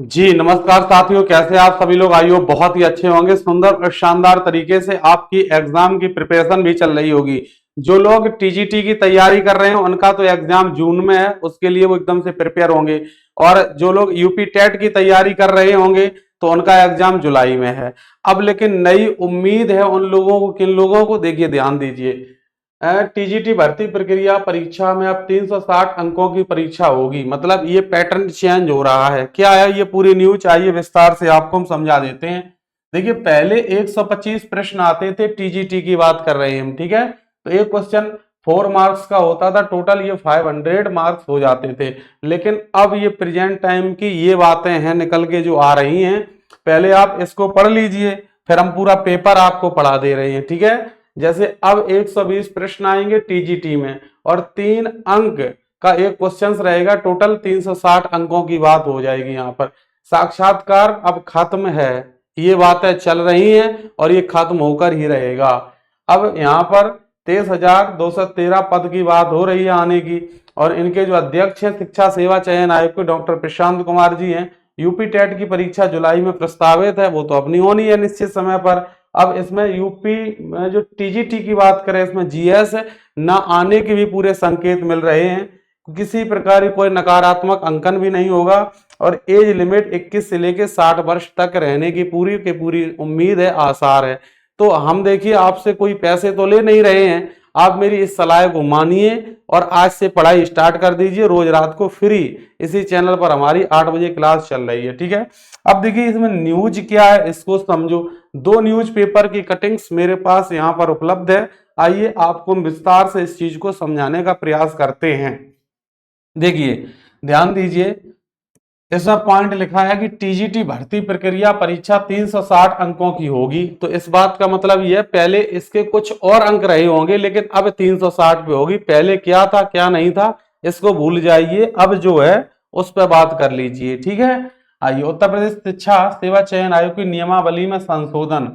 जी नमस्कार साथियों, कैसे आप सभी लोग। आइयो बहुत ही अच्छे होंगे। सुंदर और शानदार तरीके से आपकी एग्जाम की प्रिपरेशन भी चल रही होगी। जो लोग टीजीटी की तैयारी कर रहे हैं उनका तो एग्जाम जून में है, उसके लिए वो एकदम से प्रिपेयर होंगे। और जो लोग यूपी टेट की तैयारी कर रहे होंगे तो उनका एग्जाम जुलाई में है। अब लेकिन नई उम्मीद है उन लोगों को, किन लोगों को, देखिए ध्यान दीजिए। टीजीटी भर्ती प्रक्रिया परीक्षा में अब 360 अंकों की परीक्षा होगी। मतलब ये पैटर्न चेंज हो रहा है। क्या है ये पूरी न्यूज, आइए विस्तार से आपको हम समझा देते हैं। देखिए पहले 125 प्रश्न आते थे, टीजीटी की बात कर रहे हैं हम, ठीक है। तो एक क्वेश्चन 4 मार्क्स का होता था, टोटल ये 500 मार्क्स हो जाते थे। लेकिन अब ये प्रेजेंट टाइम की ये बातें हैं निकल के जो आ रही हैं। पहले आप इसको पढ़ लीजिए, फिर हम पूरा पेपर आपको पढ़ा दे रहे हैं, ठीक है। जैसे अब 120 प्रश्न आएंगे टीजीटी में और 3 अंक का एक क्वेश्चन रहेगा। टोटल 360 अंकों की बात हो जाएगी। यहाँ पर साक्षात्कार अब खत्म है, ये बातें चल रही हैं और ये खत्म होकर ही रहेगा। अब यहाँ पर 23,213 पद की बात हो रही है आने की। और इनके जो अध्यक्ष है शिक्षा सेवा चयन आयोग के डॉक्टर प्रशांत कुमार जी हैं। यूपी टेट की परीक्षा जुलाई में प्रस्तावित है, वो तो अपनी होनी है निश्चित समय पर। अब इसमें यूपी में जो टीजीटी की बात करें, इसमें जीएस न आने के भी पूरे संकेत मिल रहे हैं। किसी प्रकार की कोई नकारात्मक अंकन भी नहीं होगा। और एज लिमिट 21 से लेकर 60 वर्ष तक रहने की पूरी उम्मीद है, आसार है। तो हम देखिए आपसे कोई पैसे तो ले नहीं रहे हैं, आप मेरी इस सलाह को मानिए और आज से पढ़ाई स्टार्ट कर दीजिए। रोज रात को फ्री इसी चैनल पर हमारी 8 बजे क्लास चल रही है, ठीक है। अब देखिए इसमें न्यूज क्या है इसको समझो। 2 न्यूज पेपर की कटिंग्स मेरे पास यहाँ पर उपलब्ध है। आइए आपको विस्तार से इस चीज को समझाने का प्रयास करते हैं। देखिए ध्यान दीजिए, इसमें पॉइंट लिखा है कि टीजीटी भर्ती प्रक्रिया परीक्षा 360 अंकों की होगी। तो इस बात का मतलब यह, पहले इसके कुछ और अंक रहे होंगे लेकिन अब 360 पे होगी। पहले क्या था क्या नहीं था इसको भूल जाइए, अब जो है उस पर बात कर लीजिए, ठीक है। आइए, उत्तर प्रदेश शिक्षा सेवा चयन आयोग की नियमावली में संशोधन,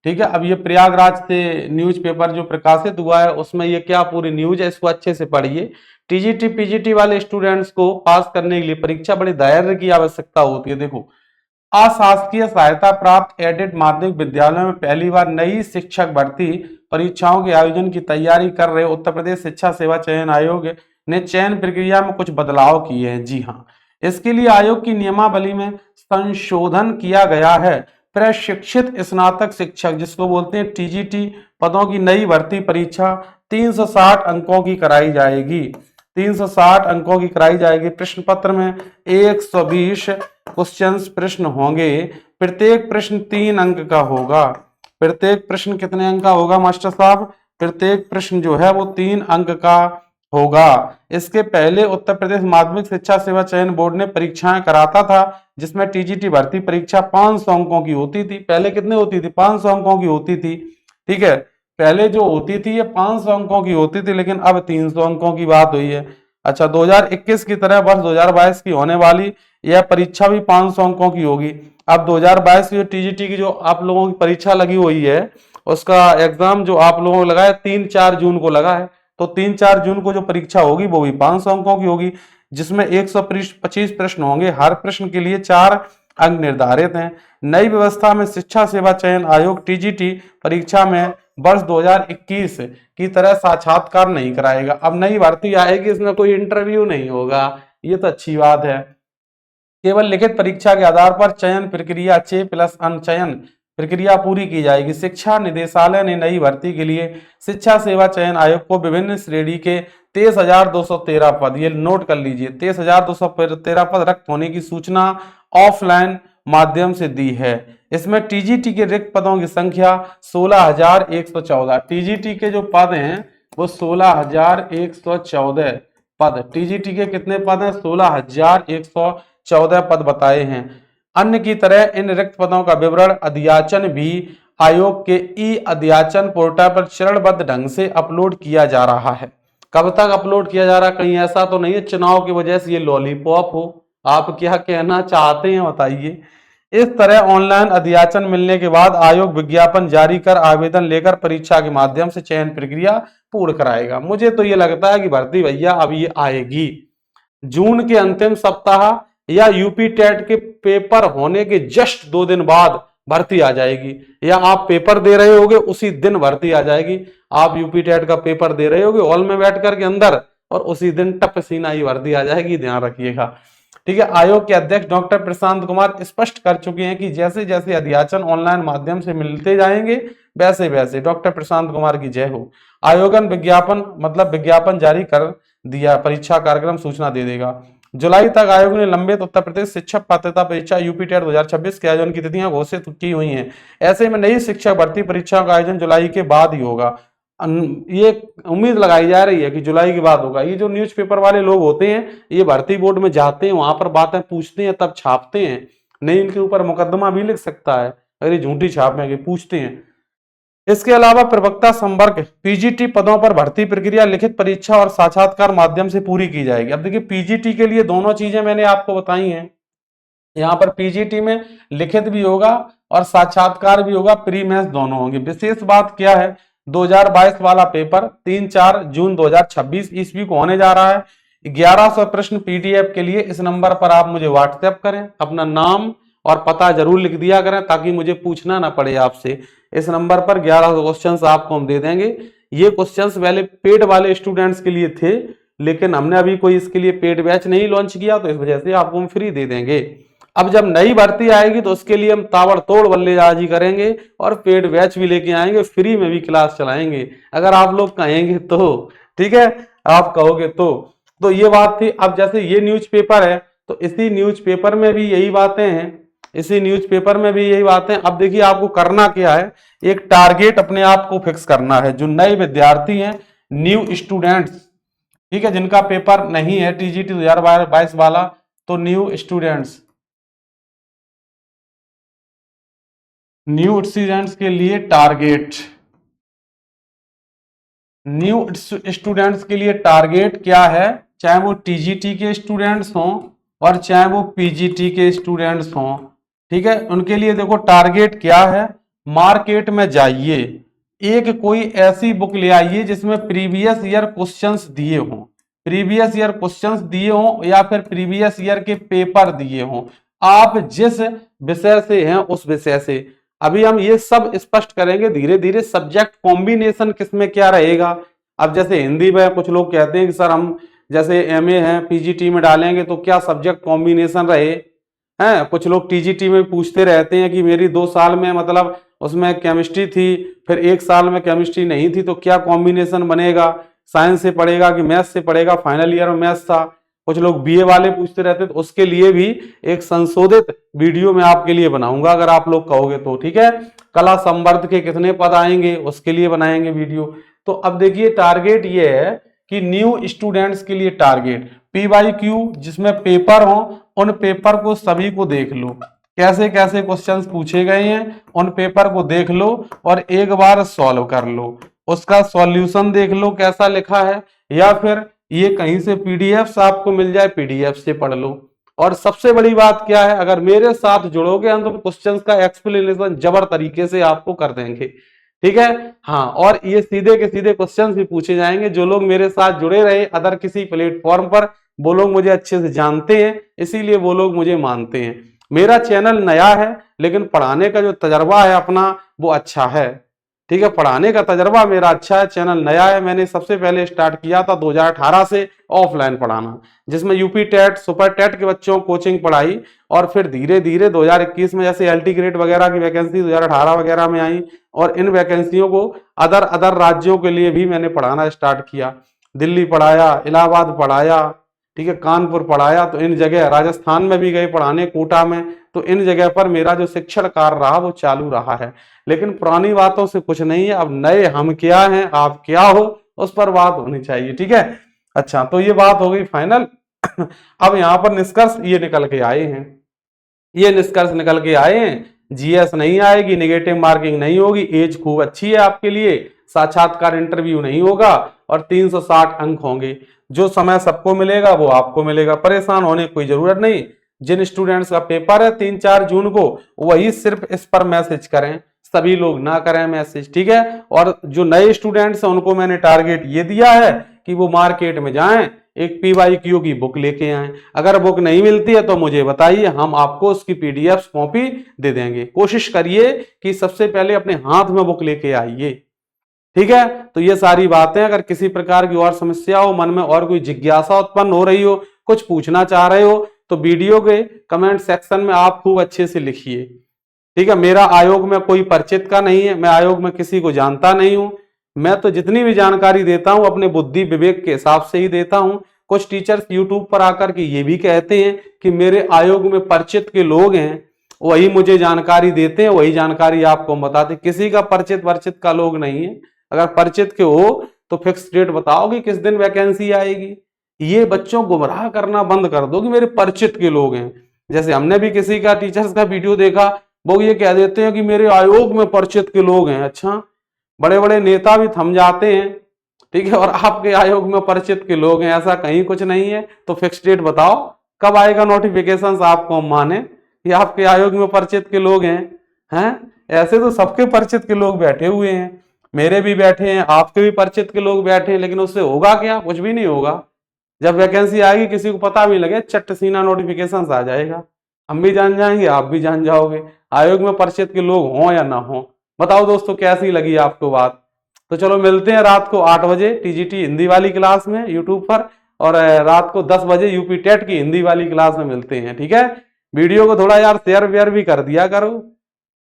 ठीक है। अब ये प्रयागराज से न्यूज़पेपर जो प्रकाशित हुआ है उसमें ये क्या पूरी न्यूज है, इसको अच्छे से पढ़िए। टीजीटी पीजीटी वाले स्टूडेंट्स को पास करने के लिए परीक्षा बड़ी धैर्य की आवश्यकता होती है। देखो, अशासकीय सहायता प्राप्त एडेड माध्यमिक विद्यालयों में पहली बार नई शिक्षक भर्ती परीक्षाओं के आयोजन की तैयारी कर रहे उत्तर प्रदेश शिक्षा सेवा चयन आयोग ने चयन प्रक्रिया में कुछ बदलाव किए हैं। जी हाँ, इसके लिए आयोग की नियमावली में संशोधन किया गया है। प्रशिक्षित स्नातक शिक्षक, जिसको बोलते हैं टीजीटी, पदों की नई भर्ती परीक्षा 360 अंकों की कराई जाएगी। 360 अंकों की कराई जाएगी। प्रश्न पत्र में 120 क्वेश्चंस प्रश्न होंगे। प्रत्येक प्रश्न 3 अंक का होगा। प्रत्येक प्रश्न कितने अंक का होगा मास्टर साहब? प्रत्येक प्रश्न जो है वो 3 अंक का होगा। इसके पहले उत्तर प्रदेश माध्यमिक शिक्षा सेवा चयन बोर्ड ने परीक्षाएं कराता था जिसमें टीजीटी भर्ती परीक्षा 500 अंकों की होती थी। पहले कितने होती थी? 500 अंकों की होती थी, ठीक है। पहले जो होती थी ये 500 अंकों की होती थी, लेकिन अब 300 अंकों की बात हुई है। अच्छा, 2021 की तरह वर्ष 2022 की होने वाली यह परीक्षा भी 500 अंकों की होगी। अब 2022 की जो टीजीटी की जो आप लोगों की परीक्षा लगी हुई है उसका एग्जाम जो आप लोगों को लगा है 3-4 जून को लगा है। तो 3-4 जून को जो परीक्षा होगी वो भी 500 अंकों की होगी, जिसमें 125 प्रश्न होंगे। हर प्रश्न के लिए 4 अंक निर्धारित हैं। नई व्यवस्था में शिक्षा सेवा चयन आयोग टीजीटी परीक्षा में वर्ष 2021 की तरह साक्षात्कार नहीं कराएगा। अब नई भर्ती आएगी, इसमें कोई इंटरव्यू नहीं होगा, ये तो अच्छी बात है। केवल लिखित परीक्षा के आधार पर चयन प्रक्रिया 6+ चयन प्रक्रिया पूरी की जाएगी। शिक्षा निदेशालय ने नई भर्ती के लिए शिक्षा सेवा चयन आयोग को विभिन्न श्रेणी के 23,213 पद, ये नोट कर लीजिए, 23,213 पद रिक्त होने की सूचना ऑफलाइन माध्यम से दी है। इसमें टीजीटी के रिक्त पदों की संख्या 16,114। टीजीटी के जो पद हैं वो 16,114 पद। टीजीटी के कितने पद हैं? 16,114 पद बताए हैं। अन्य की तरह इन रिक्त पदों का विवरण अध्याचन भी आयोग के ई अध्याचन पोर्टल पर चरणबद्ध ढंग से अपलोड किया जा रहा है। कब तक अपलोड किया जा रहा है? कहीं ऐसा तो नहीं है चुनाव की वजह से ये लॉलीपॉप हो? आप क्या कहना चाहते हैं बताइए। इस तरह ऑनलाइन अध्याचन मिलने के बाद आयोग विज्ञापन जारी कर आवेदन लेकर परीक्षा के माध्यम से चयन प्रक्रिया पूर्ण कराएगा। मुझे तो ये लगता है कि भर्ती भैया अब ये आएगी जून के अंतिम सप्ताह या यूपी टेट के पेपर होने के जस्ट 2 दिन बाद भर्ती आ जाएगी, या आप पेपर दे रहे होगे उसी दिन भर्ती आ जाएगी। आप यूपी टेट का पेपर दे रहे होगे हॉल में बैठ करके अंदर, और उसी दिन टप सीना ही भर्ती आ जाएगी, ध्यान रखिएगा। ठीक है, आयोग के अध्यक्ष डॉक्टर प्रशांत कुमार स्पष्ट कर चुके हैं कि जैसे जैसे अध्याचन ऑनलाइन माध्यम से मिलते जाएंगे वैसे वैसे, डॉक्टर प्रशांत कुमार की जय हो। आयोगन विज्ञापन जारी कर दिया, परीक्षा कार्यक्रम सूचना दे देगा। जुलाई तक आयोग ने लंबित उत्तर प्रदेश शिक्षक पात्रता परीक्षा यूपी टेट 2026 के आयोजन की तिथियां घोषित की हुई हैं। ऐसे में नई शिक्षक भर्ती परीक्षा का आयोजन जुलाई के बाद ही होगा। ये उम्मीद लगाई जा रही है कि जुलाई के बाद होगा। ये जो न्यूज़पेपर वाले लोग होते हैं, ये भर्ती बोर्ड में जाते हैं, वहां पर बातें पूछते हैं, तब छापते हैं। नहीं, इनके ऊपर मुकदमा भी लिख सकता है अगर ये झूठी छापेंगे, पूछते हैं। इसके अलावा प्रवक्ता संपर्क पीजीटी पदों पर भर्ती प्रक्रिया लिखित परीक्षा और साक्षात्कार माध्यम से पूरी की जाएगी। अब देखिए, पीजीटी के लिए दोनों चीजें मैंने आपको बताई हैं। यहाँ पर पीजीटी में लिखित भी होगा और साक्षात्कार भी होगा, प्री मेंस दोनों होंगे। विशेष बात क्या है, 2022 वाला पेपर 3-4 जून 2026 ईस्वी को होने जा रहा है। 1100 प्रश्न पीडीएफ के लिए इस नंबर पर आप मुझे व्हाट्सएप करें, अपना नाम और पता जरूर लिख दिया करें ताकि मुझे पूछना ना पड़े आपसे। इस नंबर पर 1100 क्वेश्चंस आपको हम दे देंगे। ये क्वेश्चंस पहले पेड वाले स्टूडेंट्स के लिए थे, लेकिन हमने अभी कोई इसके लिए पेड बैच नहीं लॉन्च किया, तो इस वजह से आपको हम फ्री दे देंगे। अब जब नई भर्ती आएगी तो उसके लिए हम ताबड़तोड़ बल्लेबाजी करेंगे और पेड बैच भी लेके आएंगे, फ्री में भी क्लास चलाएंगे, अगर आप लोग कहेंगे तो। ठीक है, आप कहोगे तो ये बात थी। अब जैसे ये न्यूज़पेपर है, तो इसी न्यूज़पेपर में भी यही बातें हैं, इसी न्यूज़पेपर में भी यही बातें। अब देखिए, आपको करना क्या है, एक टारगेट अपने आप को फिक्स करना है। जो नए विद्यार्थी हैं, न्यू स्टूडेंट्स, ठीक है, जिनका पेपर नहीं है टीजीटी 2022 वाला, तो न्यू स्टूडेंट्स के लिए टारगेट, न्यू स्टूडेंट्स के लिए टारगेट क्या है, चाहे वो टीजीटी के स्टूडेंट्स हों और चाहे वो पीजीटी के स्टूडेंट्स हों। ठीक है, उनके लिए देखो टारगेट क्या है, मार्केट में जाइए, एक कोई ऐसी बुक ले आइए जिसमें प्रीवियस ईयर क्वेश्चंस दिए हों, प्रीवियस ईयर क्वेश्चंस दिए हों या फिर प्रीवियस ईयर के पेपर दिए हों, आप जिस विषय से हैं उस विषय से। अभी हम ये सब स्पष्ट करेंगे धीरे धीरे। सब्जेक्ट कॉम्बिनेशन किसमें क्या रहेगा, अब जैसे हिंदी में कुछ लोग कहते हैं कि सर हम जैसे एमए है पीजीटी में डालेंगे तो क्या सब्जेक्ट कॉम्बिनेशन रहे हैं। कुछ लोग टीजीटी में पूछते रहते हैं कि मेरी 2 साल में मतलब उसमें केमिस्ट्री थी, फिर 1 साल में केमिस्ट्री नहीं थी, तो क्या कॉम्बिनेशन बनेगा, साइंस से पढ़ेगा कि मैथ्स से पढ़ेगा, फाइनल ईयर में मैथ्स था। कुछ लोग बीए वाले पूछते रहते, तो उसके लिए भी एक संशोधित वीडियो मैं आपके लिए बनाऊंगा अगर आप लोग कहोगे तो। ठीक है, कला संवर्ध के कितने पद आएंगे उसके लिए बनाएंगे वीडियो। तो अब देखिए, टारगेट ये है कि न्यू स्टूडेंट्स के लिए टारगेट PYQ जिसमें पेपर हो, उन पेपर को सभी को देख लो, कैसे कैसे क्वेश्चंस पूछे गए हैं उन पेपर को देख लो और एक बार सॉल्व कर लो, उसका सॉल्यूशन देख लो कैसा लिखा है, या फिर ये कहीं से पीडीएफ आपको मिल जाए, पीडीएफ से पढ़ लो। और सबसे बड़ी बात क्या है, अगर मेरे साथ जुड़ोगे हम तो क्वेश्चंस का एक्सप्लेनेशन जबर तरीके से आपको कर देंगे। ठीक है, हाँ, और ये सीधे के सीधे क्वेश्चंस भी पूछे जाएंगे। जो लोग मेरे साथ जुड़े रहे अदर किसी प्लेटफॉर्म पर, वो लोग मुझे अच्छे से जानते हैं, इसीलिए वो लोग मुझे मानते हैं। मेरा चैनल नया है लेकिन पढ़ाने का जो तजर्बा है अपना वो अच्छा है। ठीक है, पढ़ाने का तजर्बा मेरा अच्छा है, चैनल नया है। मैंने सबसे पहले स्टार्ट किया था 2018 से ऑफलाइन पढ़ाना, जिसमें यूपी टेट सुपर टेट के बच्चों को कोचिंग पढ़ाई, और फिर धीरे धीरे 2021 में जैसे LT ग्रेड वगैरह की वैकेंसी 2018 वगैरह में आई, और इन वैकेंसियों को अदर राज्यों के लिए भी मैंने पढ़ाना स्टार्ट किया। दिल्ली पढ़ाया, इलाहाबाद पढ़ाया, ठीक है, कानपुर पढ़ाया, तो इन जगह राजस्थान में भी गए पढ़ाने, कोटा में, तो इन जगह पर मेरा जो शिक्षण कार्य रहा वो चालू रहा है। लेकिन पुरानी बातों से कुछ नहीं है, अब नए हम क्या हैं आप क्या हो उस पर बात होनी चाहिए। ठीक है, अच्छा, तो ये बात हो गई फाइनल। अब यहाँ पर निष्कर्ष ये निकल के आए हैं, ये निष्कर्ष निकल के आए हैं, जीएस नहीं आएगी, नेगेटिव मार्किंग नहीं होगी, एज खूब अच्छी है आपके लिए, साक्षात्कार इंटरव्यू नहीं होगा और 360 अंक होंगे। जो समय सबको मिलेगा वो आपको मिलेगा, परेशान होने की कोई जरूरत नहीं। जिन स्टूडेंट्स का पेपर है 3-4 जून को, वही सिर्फ इस पर मैसेज करें, सभी लोग ना करें मैसेज। ठीक है, और जो नए स्टूडेंट्स हैं उनको मैंने टारगेट ये दिया है कि वो मार्केट में जाएं, एक PYQ की बुक लेके आएं। अगर बुक नहीं मिलती है तो मुझे बताइए, हम आपको उसकी PDF कॉपी दे देंगे। कोशिश करिए कि सबसे पहले अपने हाथ में बुक लेके आइए, ठीक है। तो ये सारी बातें, अगर किसी प्रकार की और समस्या हो, मन में और कोई जिज्ञासा उत्पन्न हो रही हो, कुछ पूछना चाह रहे हो, तो वीडियो के कमेंट सेक्शन में आप खूब अच्छे से लिखिए, ठीक है। मेरा आयोग में कोई परिचित का नहीं है, मैं आयोग में किसी को जानता नहीं हूं। मैं तो जितनी भी जानकारी देता हूं अपने बुद्धि विवेक के हिसाब से ही देता हूं। कुछ टीचर्स यूट्यूब पर आकर के ये भी कहते हैं कि मेरे आयोग में परिचित के लोग हैं, वही मुझे जानकारी देते हैं, वही जानकारी आपको बताते। किसी का परिचित का लोग नहीं है। अगर परिचित के हो तो फिक्स डेट बताओ कि किस दिन वैकेंसी आएगी। ये बच्चों गुमराह करना बंद कर दो कि मेरे परिचित के लोग हैं। जैसे हमने भी किसी का टीचर्स का वीडियो देखा, वो ये कह देते हैं कि मेरे आयोग में परिचित के लोग हैं। अच्छा, बड़े बड़े नेता भी थम जाते हैं, ठीक है, और आपके आयोग में परिचित के लोग हैं, ऐसा कहीं कुछ नहीं है। तो फिक्स डेट बताओ, कब आएगा नोटिफिकेशन, आपको माने कि आपके आयोग में परिचित के लोग हैं। ऐसे तो सबके परिचित के लोग बैठे हुए हैं, मेरे भी बैठे हैं, आपके भी परिचित के लोग बैठे हैं, लेकिन उससे होगा क्या? कुछ भी नहीं होगा। जब वैकेंसी आएगी किसी को पता भी लगे, चट सीना नोटिफिकेशन आ जाएगा, हम भी जान जाएंगे, आप भी जान जाओगे। आयोग में परिचित के लोग हों या ना हो। बताओ दोस्तों, कैसी लगी आपको बात? तो चलो मिलते हैं रात को 8 बजे TGT हिंदी वाली क्लास में यूट्यूब पर, और रात को 10 बजे यूपी टेट की हिंदी वाली क्लास में मिलते हैं, ठीक है। वीडियो को थोड़ा यार शेयर वेयर भी कर दिया करो,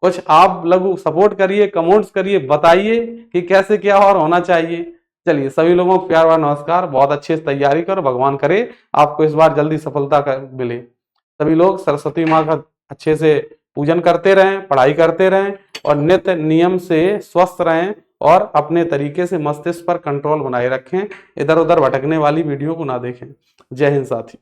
कुछ आप लोग सपोर्ट करिए, कमेंट्स करिए, बताइए कि कैसे क्या और होना चाहिए। चलिए, सभी लोगों को प्यार भरा नमस्कार। बहुत अच्छे से तैयारी करो, भगवान करे आपको इस बार जल्दी सफलता मिले। सभी लोग सरस्वती माँ का अच्छे से पूजन करते रहें, पढ़ाई करते रहें, और नित्य नियम से स्वस्थ रहें, और अपने तरीके से मस्तिष्क पर कंट्रोल बनाए रखें। इधर उधर भटकने वाली वीडियो को ना देखें। जय हिंद साथी।